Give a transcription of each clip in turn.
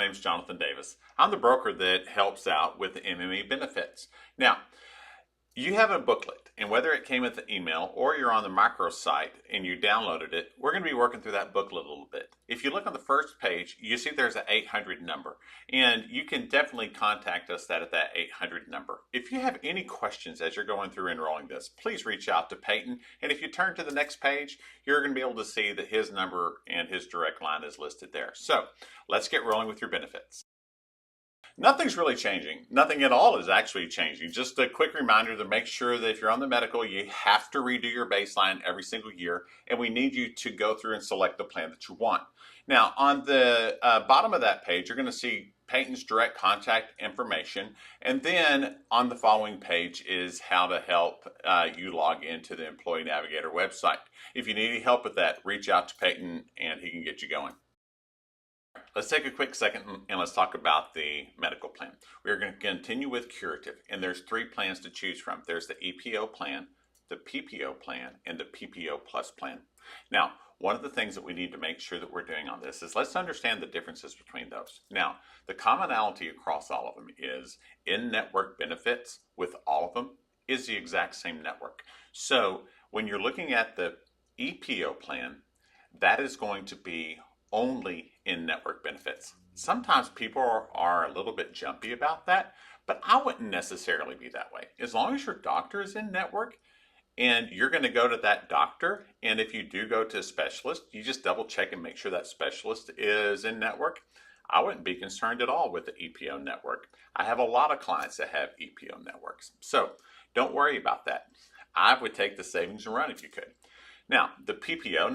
name is Jonathan Davis. I'm the broker that helps out with the MME Benefits. Now, you have a booklet, and whether it came with the email or you're on the microsite and you downloaded it, we're going to be working through that booklet a little bit. If you look on the first page, you see there's an 800 number, and you can definitely contact us at that 800 number. If you have any questions as you're going through enrolling this, please reach out to Peyton, and if you turn to the next page, you're going to be able to see that his number and his direct line is listed there. So let's get rolling with your benefits. Nothing's really changing. Nothing at all is actually changing. Just a quick reminder to make sure that if you're on the medical, you have to redo your baseline every single year, and we need you to go through and select the plan that you want. Now, on the bottom of that page, you're going to see Peyton's direct contact information, and then on the following page is how to help you log into the Employee Navigator website. If you need any help with that, reach out to Peyton and he can get you going. Let's take a quick second and let's talk about the medical plan. We're going to continue with Curative, and there's 3 plans to choose from. There's the EPO plan, the PPO plan, and the PPO Plus plan. Now, one of the things that we need to make sure that we're doing on this is let's understand the differences between those. Now, the commonality across all of them is in-network benefits with all of them is the exact same network. So when you're looking at the EPO plan, that is going to be only in-network benefits. Sometimes people are a little bit jumpy about that, but I wouldn't necessarily be that way. As long as your doctor is in-network and you're going to go to that doctor, and if you do go to a specialist, you just double check and make sure that specialist is in-network. I wouldn't be concerned at all with the EPO network. I have a lot of clients that have EPO networks, so don't worry about that. I would take the savings and run if you could. Now, the PPO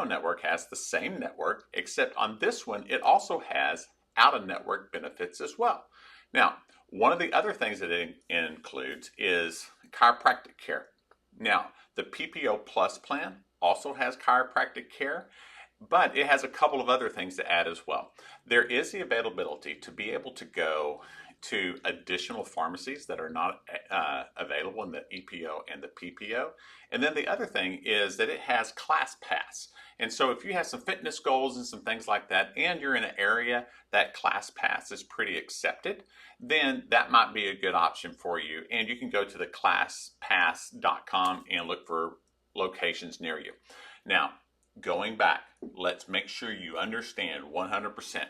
network has the same network, except on this one, it also has out-of-network benefits as well. Now, one of the other things that it includes is chiropractic care. Now, the PPO Plus plan also has chiropractic care, but it has a couple of other things to add as well. There is the availability to be able to go to additional pharmacies that are not available in the EPO and the PPO. And then the other thing is that it has Class Pass. And so if you have some fitness goals and some things like that, and you're in an area that Class Pass is pretty accepted, then that might be a good option for you. And you can go to the classpass.com and look for locations near you. Now, going back, let's make sure you understand 100%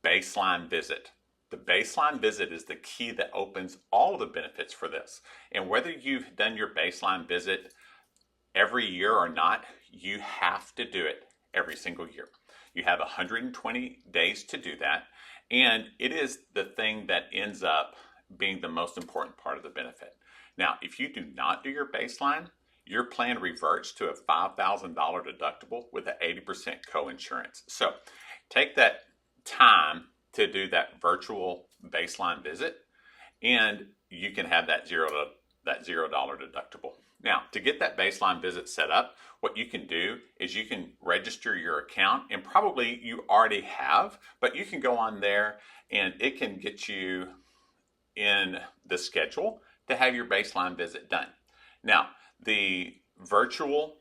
baseline visit. The baseline visit is the key that opens all of the benefits for this. And whether you've done your baseline visit every year or not, you have to do it every single year. You have 120 days to do that, and it is the thing that ends up being the most important part of the benefit. Now, if you do not do your baseline, your plan reverts to a $5,000 deductible with an 80% co-insurance. So take that time to do that virtual baseline visit, and you can have that $0 deductible. Now, to get that baseline visit set up, what you can do is you can register your account, and probably you already have, but you can go on there and it can get you in the schedule to have your baseline visit done. Now, the virtual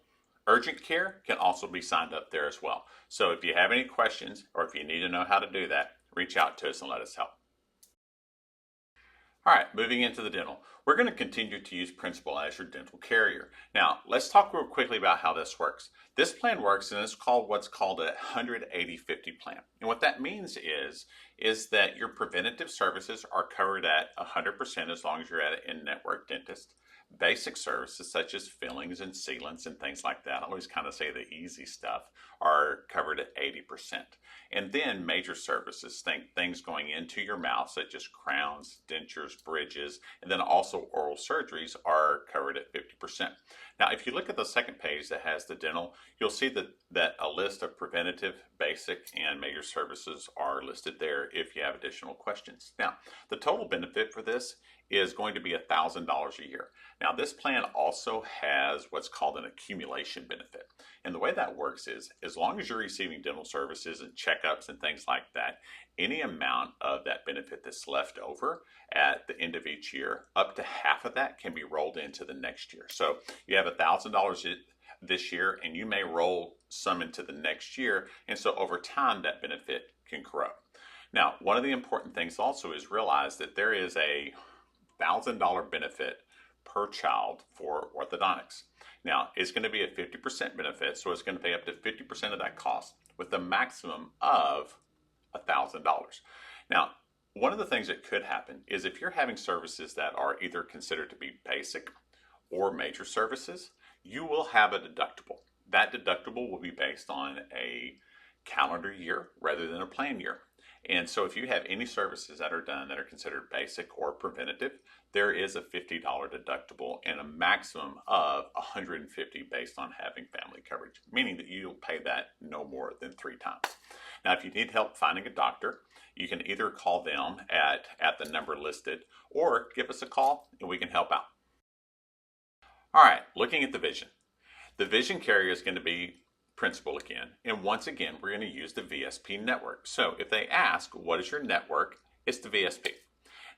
urgent care can also be signed up there as well. So if you have any questions or if you need to know how to do that, reach out to us and let us help. All right, moving into the dental. We're going to continue to use Principal as your dental carrier. Now, let's talk real quickly about how this works. This plan works, and it's called what's called a 180/50 plan. And what that means is that your preventative services are covered at 100% as long as you're at an in-network dentist. Basic services such as fillings and sealants and things like that, I always kind of say the easy stuff, are covered at 80%. And then major services, think things going into your mouth such as crowns, dentures, bridges, and then also oral surgeries are covered at 50%. Now, if you look at the second page that has the dental, you'll see that a list of preventative, basic, and major services are listed there if you have additional questions. Now, the total benefit for this is going to be $1,000 a year. Now, this plan also has what's called an accumulation benefit. And the way that works is, as long as you're receiving dental services and checkups and things like that, any amount of that benefit that's left over at the end of each year, up to half of that can be rolled into the next year. So you have $1,000 this year, and you may roll some into the next year, and so over time that benefit can grow. Now, one of the important things also is realize that there is a $1,000 benefit per child for orthodontics. Now, it's going to be a 50% benefit, so it's going to pay up to 50% of that cost with a maximum of $1,000. Now, one of the things that could happen is if you're having services that are either considered to be basic or major services, you will have a deductible. That deductible will be based on a calendar year rather than a plan year. And so if you have any services that are done that are considered basic or preventative, there is a $50 deductible and a maximum of $150 based on having family coverage, meaning that you'll pay that no more than 3 times. Now, if you need help finding a doctor, you can either call them at the number listed or give us a call and we can help out. All right, looking at the vision. The vision carrier is going to be principal again, and once again we're going to use the VSP network. So if they ask what is your network, it's the VSP.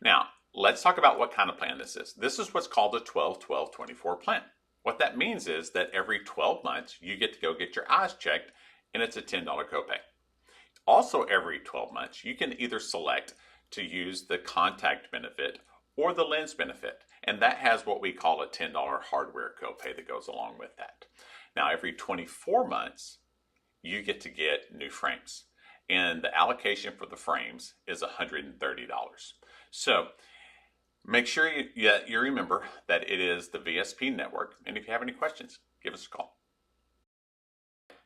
Now let's talk about what kind of plan this is. This is what's called a 12-12-24 plan. What that means is that every 12 months you get to go get your eyes checked, and it's a $10 copay. Also every 12 months you can either select to use the contact benefit or the lens benefit, and that has what we call a $10 hardware copay that goes along with that. Now, every 24 months, you get to get new frames, and the allocation for the frames is $130. So make sure you remember that it is the VSP network, and if you have any questions, give us a call.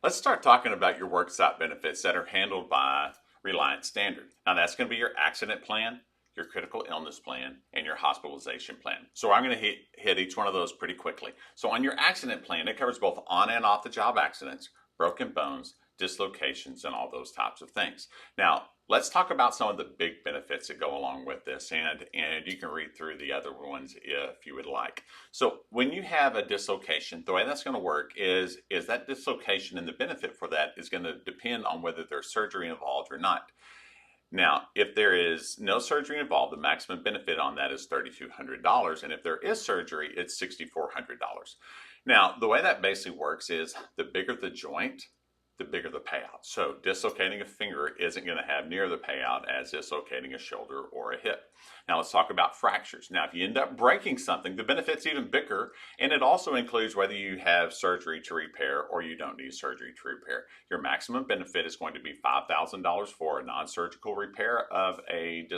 Let's start talking about your worksite benefits that are handled by Reliance Standard. Now, that's going to be your accident plan, your critical illness plan, and your hospitalization plan. So I'm going to hit each one of those pretty quickly. So on your accident plan, it covers both on and off the job accidents, broken bones, dislocations, and all those types of things. Now, let's talk about some of the big benefits that go along with this, and you can read through the other ones if you would like. So when you have a dislocation, the way that's going to work is that dislocation and the benefit for that is going to depend on whether there's surgery involved or not. Now, if there is no surgery involved, the maximum benefit on that is $3,200, and if there is surgery, it's $6,400. Now, the way that basically works is the bigger the joint, the bigger the payout. So dislocating a finger isn't going to have near the payout as dislocating a shoulder or a hip. Now let's talk about fractures. Now if you end up breaking something, the benefit's even bigger, and it also includes whether you have surgery to repair or you don't need surgery to repair. Your maximum benefit is going to be $5,000 for a non-surgical repair of a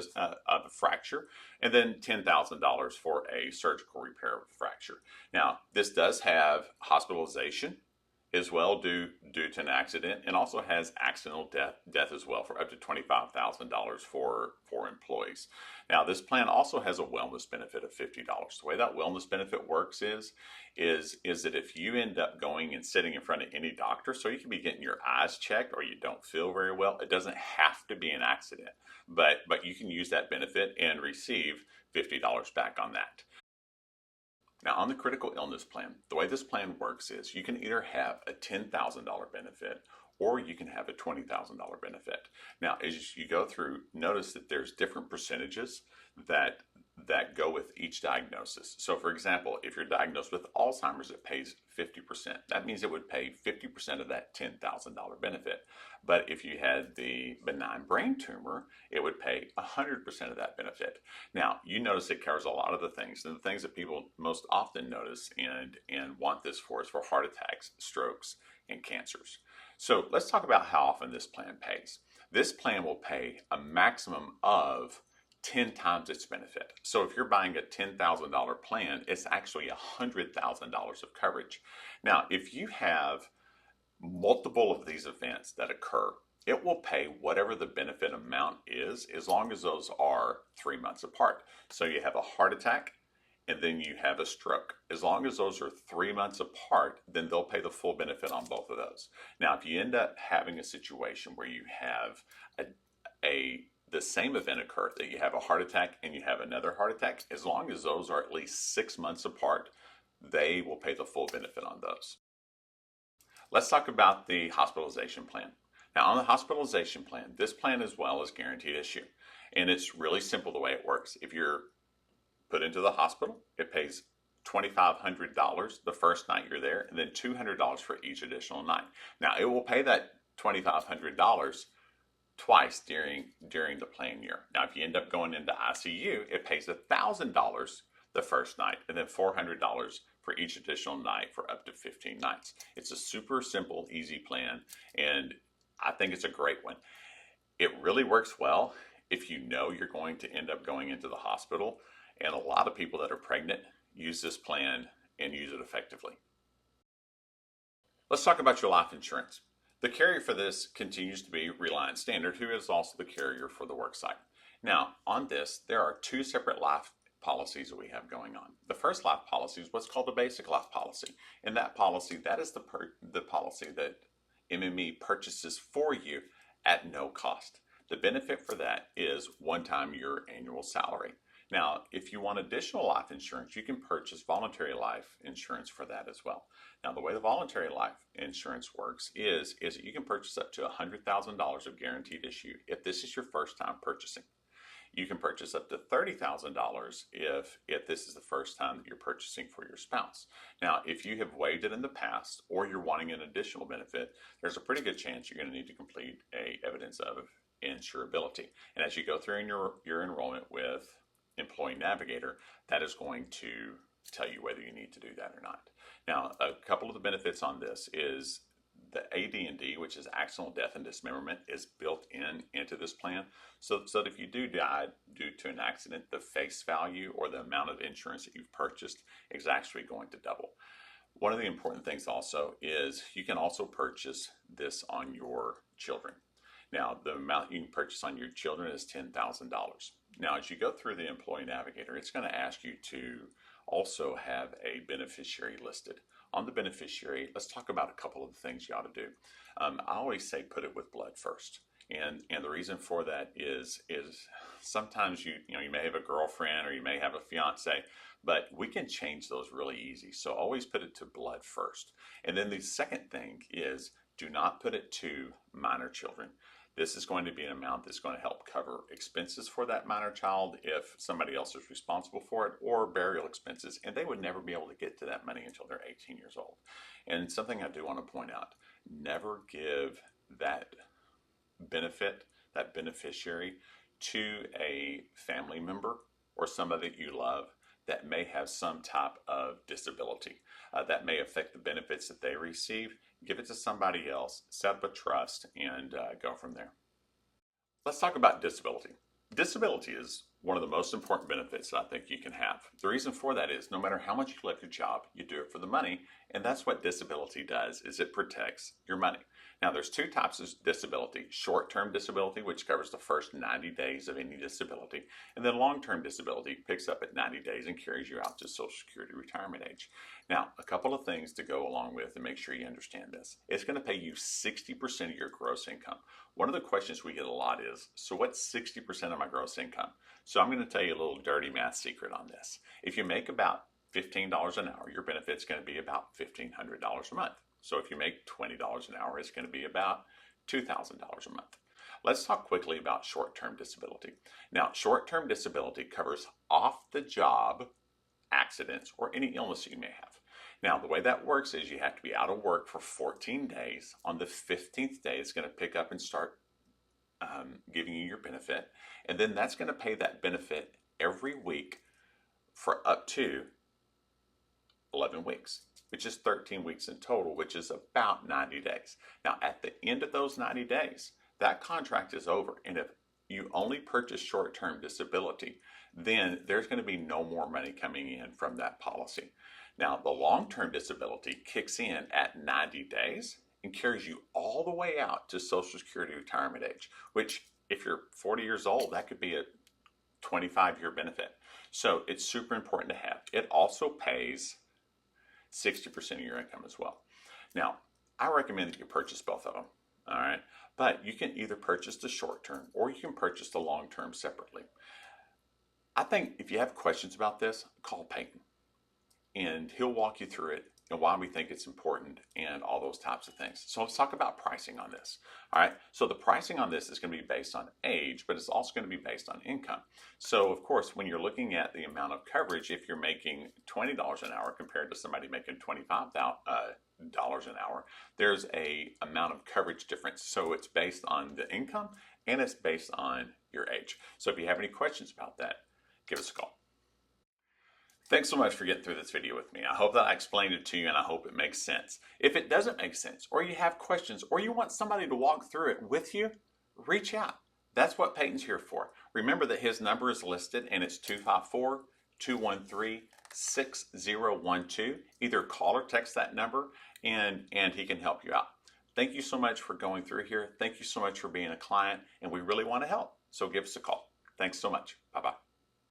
fracture, and then $10,000 for a surgical repair of a fracture. Now this does have hospitalization as well due to an accident, and also has accidental death as well for up to $25,000 for employees. Now this plan also has a wellness benefit of $50. The way that wellness benefit works is that if you end up going and sitting in front of any doctor, so you can be getting your eyes checked or you don't feel very well, it doesn't have to be an accident, but you can use that benefit and receive $50 back on that. Now on the critical illness plan, the way this plan works is you can either have a $10,000 benefit or you can have a $20,000 benefit. Now as you go through, notice that there's different percentages that go with each diagnosis. So for example, if you're diagnosed with Alzheimer's, it pays 50%. That means it would pay 50% of that $10,000 benefit. But if you had the benign brain tumor, it would pay 100% of that benefit. Now, you notice it covers a lot of the things, and the things that people most often notice and want this for is for heart attacks, strokes, and cancers. So let's talk about how often this plan pays. This plan will pay a maximum of 10 times its benefit. So if you're buying a $10,000 plan, it's actually $100,000 of coverage. Now, if you have multiple of these events that occur, it will pay whatever the benefit amount is, as long as those are 3 months apart. So you have a heart attack and then you have a stroke. As long as those are 3 months apart, then they'll pay the full benefit on both of those. Now, if you end up having a situation where you have the same event occur, that you have a heart attack and you have another heart attack, as long as those are at least 6 months apart, they will pay the full benefit on those. Let's talk about the hospitalization plan. Now on the hospitalization plan, this plan as well is guaranteed issue. And it's really simple the way it works. If you're put into the hospital, it pays $2,500 the first night you're there, and then $200 for each additional night. Now it will pay that $2,500 twice during the plan year. Now, if you end up going into ICU, it pays $1,000 the first night and then $400 for each additional night for up to 15 nights. It's a super simple, easy plan, and I think it's a great one. It really works well if you know you're going to end up going into the hospital, and a lot of people that are pregnant use this plan and use it effectively. Let's talk about your life insurance. The carrier for this continues to be Reliance Standard, who is also the carrier for the worksite. Now, on this, there are two separate life policies that we have going on. The first life policy is what's called the basic life policy. And that policy, that is the policy that MME purchases for you at no cost. The benefit for that is one time your annual salary. Now, if you want additional life insurance, you can purchase voluntary life insurance for that as well. Now, the way the voluntary life insurance works is that you can purchase up to $100,000 of guaranteed issue if this is your first time purchasing. You can purchase up to $30,000 if this is the first time that you're purchasing for your spouse. Now, if you have waived it in the past or you're wanting an additional benefit, there's a pretty good chance you're going to need to complete a evidence of insurability. And as you go through in your enrollment with Employee Navigator, that is going to tell you whether you need to do that or not. Now, a couple of the benefits on this is the AD&D, which is accidental death and dismemberment, is built into this plan. So that if you do die due to an accident, the face value or the amount of insurance that you've purchased is actually going to double. One of the important things also is you can also purchase this on your children. Now, the amount you can purchase on your children is $10,000. Now, as you go through the Employee Navigator, it's going to ask you to also have a beneficiary listed. On the beneficiary, let's talk about a couple of the things you ought to do. I always say put it with blood first. And the reason for that is sometimes you may have a girlfriend or you may have a fiance, but we can change those really easy. So always put it to blood first. And then the second thing is do not put it to minor children. This is going to be an amount that's going to help cover expenses for that minor child if somebody else is responsible for it, or burial expenses, and they would never be able to get to that money until they're 18 years old. And something I do want to point out, never give that benefit, that beneficiary, to a family member or somebody that you love that may have some type of disability that may affect the benefits that they receive. Give it to somebody else, set up a trust, and go from there. Let's talk about disability. Disability is one of the most important benefits that I think you can have. The reason for that is no matter how much you love your job, you do it for the money, and that's what disability does, is it protects your money. Now, there's two types of disability: short-term disability, which covers the first 90 days of any disability, and then long-term disability picks up at 90 days and carries you out to Social Security retirement age. Now, a couple of things to go along with and make sure you understand this. It's going to pay you 60% of your gross income. One of the questions we get a lot is, so what's 60% of my gross income? So I'm going to tell you a little dirty math secret on this. If you make about $15 an hour, your benefit's going to be about $1,500 a month. So if you make $20 an hour, it's going to be about $2,000 a month. Let's talk quickly about short-term disability. Now, short-term disability covers off-the-job accidents or any illness you may have. Now, the way that works is you have to be out of work for 14 days. On the 15th day, it's going to pick up and start giving you your benefit. And then that's going to pay that benefit every week for up to 11 weeks, which is 13 weeks in total, which is about 90 days. Now, at the end of those 90 days, that contract is over. And if you only purchase short-term disability, then there's going to be no more money coming in from that policy. Now, the long-term disability kicks in at 90 days and carries you all the way out to Social Security retirement age, which if you're 40 years old, that could be a 25-year benefit. So it's super important to have. It also pays 60% of your income as well. Now, I recommend that you purchase both of them, all right? But you can either purchase the short term or you can purchase the long term separately. I think if you have questions about this, call Peyton and he'll walk you through it and why we think it's important and all those types of things. So let's talk about pricing on this. All right, so the pricing on this is going to be based on age, but it's also going to be based on income. So of course, when you're looking at the amount of coverage, if you're making $20 an hour compared to somebody making $25 an hour, there's a amount of coverage difference. So it's based on the income and it's based on your age. So if you have any questions about that, give us a call. Thanks so much for getting through this video with me. I hope that I explained it to you and I hope it makes sense. If it doesn't make sense, or you have questions, or you want somebody to walk through it with you, reach out. That's what Peyton's here for. Remember that his number is listed and it's 254-213-6012. Either call or text that number and he can help you out. Thank you so much for going through here. Thank you so much for being a client, and we really want to help. So give us a call. Thanks so much. Bye-bye.